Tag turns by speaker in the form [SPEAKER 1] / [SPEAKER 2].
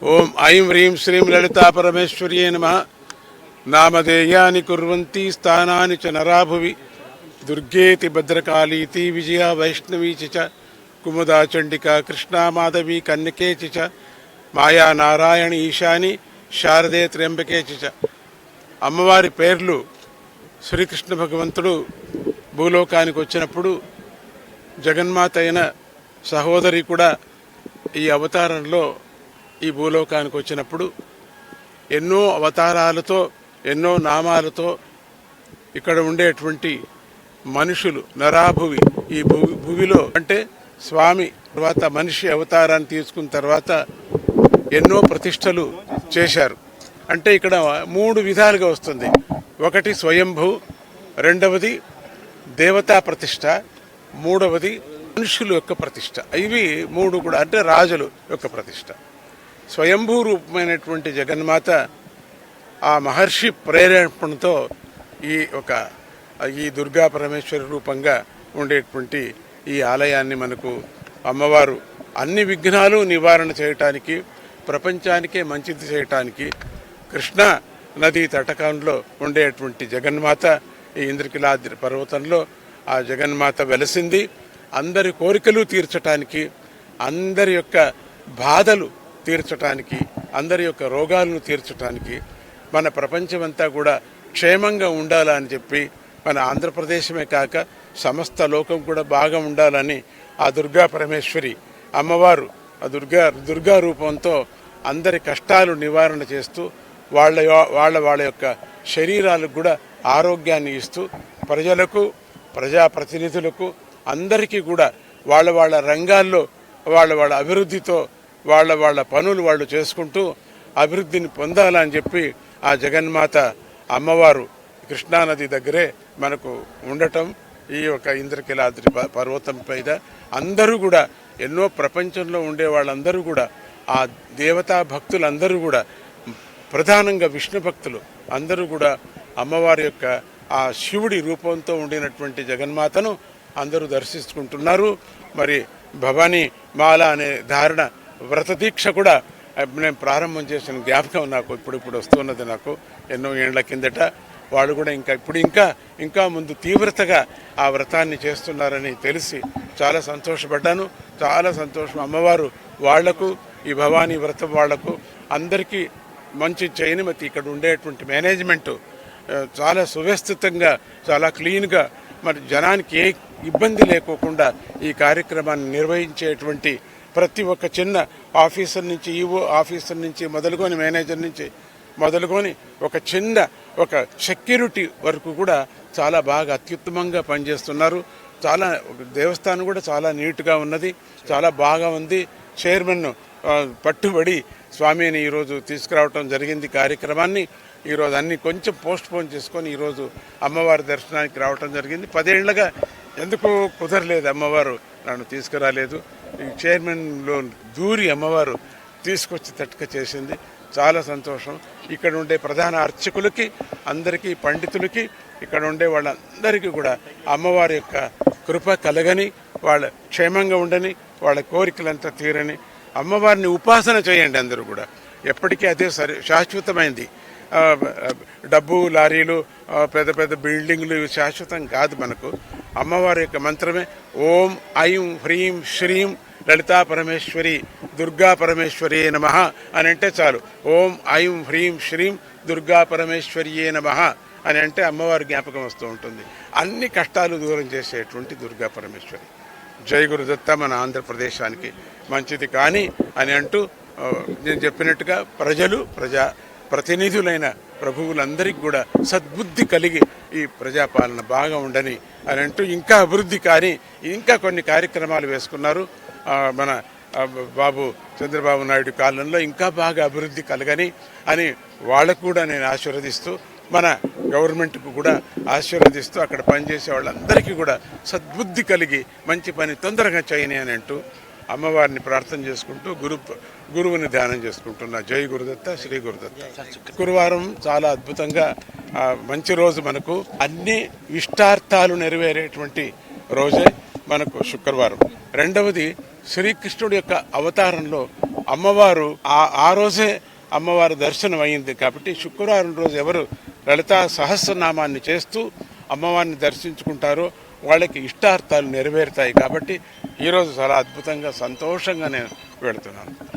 [SPEAKER 1] ఓం ఐం హ్రీం శ్రీం లలితా పరమేశ్వర్యే నమః. నామధేయాని కుర్వంతి స్థానాని చ నరాభువి. దుర్గేతి భద్రకాళీతి విజయా వైష్ణవీ చ కుముదా చండికా కృష్ణా మాధవి కన్యకే చ మాయా నారాయణ ఈశాని శారదే త్ర్యంబకే చ. అమ్మవారి పేర్లు శ్రీకృష్ణ భగవంతుడు భూలోకానికి వచ్చినప్పుడు జగన్మాత అయిన సహోదరి కూడా ఈ అవతారంలో ఈ భూలోకానికి వచ్చినప్పుడు ఎన్నో అవతారాలతో ఎన్నో నామాలతో ఇక్కడ ఉండేటువంటి మనుషులు నరాభువి ఈ భూమిలో అంటే స్వామి తర్వాత మనిషి అవతారాన్ని తీసుకున్న తర్వాత ఎన్నో ప్రతిష్టలు చేశారు. అంటే ఇక్కడ 3 విధాలుగా వస్తుంది. ఒకటి స్వయంభూ, రెండవది దేవతా ప్రతిష్ట, మూడవది మనుషుల యొక్క ప్రతిష్ట. ఇవి 3 కూడా అంటే రాజుల యొక్క ప్రతిష్ట. స్వయంభూ రూపమైనటువంటి జగన్మాత ఆ మహర్షి ప్రేరేపణతో ఈ దుర్గా పరమేశ్వరి రూపంగా ఉండేటువంటి ఈ ఆలయాన్ని మనకు అమ్మవారు అన్ని విఘ్నాలు నివారణ చేయటానికి, ప్రపంచానికే మంచిది చేయటానికి కృష్ణా నదీ తటకంలో ఉండేటువంటి జగన్మాత ఈ ఇంద్రకీలాద్రి పర్వతంలో ఆ జగన్మాత వెలసింది. అందరి కోరికలు తీర్చటానికి, అందరి యొక్క బాధలు తీర్చటానికి, అందరి యొక్క రోగాలను తీర్చటానికి, మన ప్రపంచమంతా కూడా క్షేమంగా ఉండాలని చెప్పి మన ఆంధ్రప్రదేశమే కాక సమస్త లోకం కూడా బాగా ఉండాలని ఆ దుర్గా పరమేశ్వరి అమ్మవారు ఆ దుర్గా రూపంతో అందరి కష్టాలు నివారణ చేస్తూ వాళ్ళ యొక్క శరీరాలకు కూడా ఆరోగ్యాన్ని ఇస్తూ ప్రజలకు, ప్రజాప్రతినిధులకు అందరికీ కూడా వాళ్ళ రంగాల్లో వాళ్ళ అభివృద్ధితో వాళ్ళ పనులు వాళ్ళు చేసుకుంటూ అభివృద్ధిని పొందాలని చెప్పి ఆ జగన్మాత అమ్మవారు కృష్ణానది దగ్గరే మనకు ఉండటం ఈ యొక్క ఇంద్రకీలాద్రి పర్వతం పైన అందరూ కూడా ఎన్నో ప్రపంచంలో ఉండే వాళ్ళందరూ కూడా ఆ దేవతా భక్తులందరూ కూడా ప్రధానంగా విష్ణు భక్తులు అందరూ కూడా అమ్మవారి యొక్క ఆ శివుడి రూపంతో ఉండినటువంటి జగన్మాతను అందరూ దర్శించుకుంటున్నారు. మరి భవానీ మాల అనే ధారణ వ్రత దీక్ష కూడా నేను ప్రారంభం చేసిన జ్ఞాపకం నాకు ఇప్పుడు వస్తున్నది. నాకు ఎన్నో ఏళ్ల కిందట వాళ్ళు కూడా ఇంకా ముందు తీవ్రతగా ఆ వ్రతాన్ని చేస్తున్నారని తెలిసి చాలా సంతోషపడ్డాను. చాలా సంతోషం. అమ్మవారు వాళ్లకు ఈ భవానీ వ్రతం వాళ్లకు అందరికీ మంచి చేయనిమతి. ఇక్కడ ఉండేటువంటి మేనేజ్మెంటు చాలా సువ్యవస్థితంగా చాలా క్లీన్గా మరి జనానికి ఏ ఇబ్బంది లేకోకుండా ఈ కార్యక్రమాన్ని నిర్వహించేటువంటి ప్రతి ఒక్క చిన్న ఆఫీసర్ నుంచి ఈవో ఆఫీసర్ నుంచి మొదలుకొని మేనేజర్ నుంచి మొదలుకొని ఒక సెక్యూరిటీ వరకు కూడా చాలా బాగా అత్యుత్తమంగా పనిచేస్తున్నారు. చాలా దేవస్థానం కూడా చాలా నీట్గా ఉన్నది, చాలా బాగా ఉంది. చైర్మన్ పట్టుబడి స్వామిని ఈరోజు తీసుకురావటం జరిగింది. కార్యక్రమాన్ని ఈరోజు అన్ని కొంచెం పోస్ట్పోన్ చేసుకొని ఈరోజు అమ్మవారి దర్శనానికి రావటం జరిగింది. 10 ఏళ్లుగా ఎందుకో కుదరలేదు, అమ్మవారు నన్ను తీసుకురాలేదు. ఈ చైర్మన్లో దూరి అమ్మవారు తీసుకొచ్చి తట్టుక చేసింది. చాలా సంతోషం. ఇక్కడ ఉండే ప్రధాన అర్చకులకి అందరికీ, పండితులకి, ఇక్కడ ఉండే వాళ్ళందరికీ కూడా అమ్మవారి యొక్క కృప కలగని, వాళ్ళ క్షేమంగా ఉండని, వాళ్ళ కోరికలంతా తీరని అమ్మవారిని ఉపాసన చేయండి అందరూ కూడా. ఎప్పటికీ అదే శాశ్వతమైంది. డబ్బు, లారీలు, పెద్ద బిల్డింగ్లు ఇవి శాశ్వతం కాదు. మనకు అమ్మవారి యొక్క మంత్రమే ఓం ఐం హ్రీం శ్రీం లలితా పరమేశ్వరి దుర్గా పరమేశ్వరియే నమః అని అంటే చాలు. ఓం ఐం హ్రీం శ్రీం దుర్గా పరమేశ్వరియే నమః అని అంటే అమ్మవారి జ్ఞాపకం వస్తూ ఉంటుంది. అన్ని కష్టాలు దూరం చేసేటువంటి దుర్గా పరమేశ్వరి. జై గురుదత్త. మన ఆంధ్రప్రదేశానికి మంచిది కానీ అని అంటూ నేను చెప్పినట్టుగా ప్రజాప్రతినిధులైన ప్రభువులందరికీ కూడా సద్బుద్ధి కలిగి ఈ ప్రజాపాలన బాగా ఉండని అని అంటూ ఇంకా అభివృద్ధి కానీ ఇంకా కొన్ని కార్యక్రమాలు వేసుకున్నారు. మన బాబు చంద్రబాబు నాయుడు కాలంలో ఇంకా బాగా అభివృద్ధి కలగని అని వాళ్ళకు కూడా నేను ఆశీర్వదిస్తూ, మన గవర్నమెంట్కు కూడా ఆశీర్వదిస్తూ, అక్కడ పనిచేసే వాళ్ళందరికీ కూడా సద్బుద్ధి కలిగి మంచి పని తొందరగా చేయని అని అంటూ అమ్మవారిని ప్రార్థన చేసుకుంటూ గురువుని ధ్యానం చేసుకుంటున్నా. జై గురుదత్త, శ్రీ గురుదత్త. శుక్రవారం చాలా అద్భుతంగా మంచి రోజు. మనకు అన్ని ఇష్టార్థాలు నెరవేరేటువంటి రోజే మనకు శుక్రవారం. రెండవది శ్రీకృష్ణుడి యొక్క అవతారంలో అమ్మవారు ఆ రోజే అమ్మవారి దర్శనం అయింది. కాబట్టి శుక్రవారం రోజు ఎవరు లలితా సహస్రనామాన్ని చేస్తూ అమ్మవారిని దర్శించుకుంటారో వాళ్ళకి ఇష్టార్థాలు నెరవేరుతాయి. కాబట్టి ఈరోజు చాలా అద్భుతంగా సంతోషంగా నేను వెళుతున్నాను.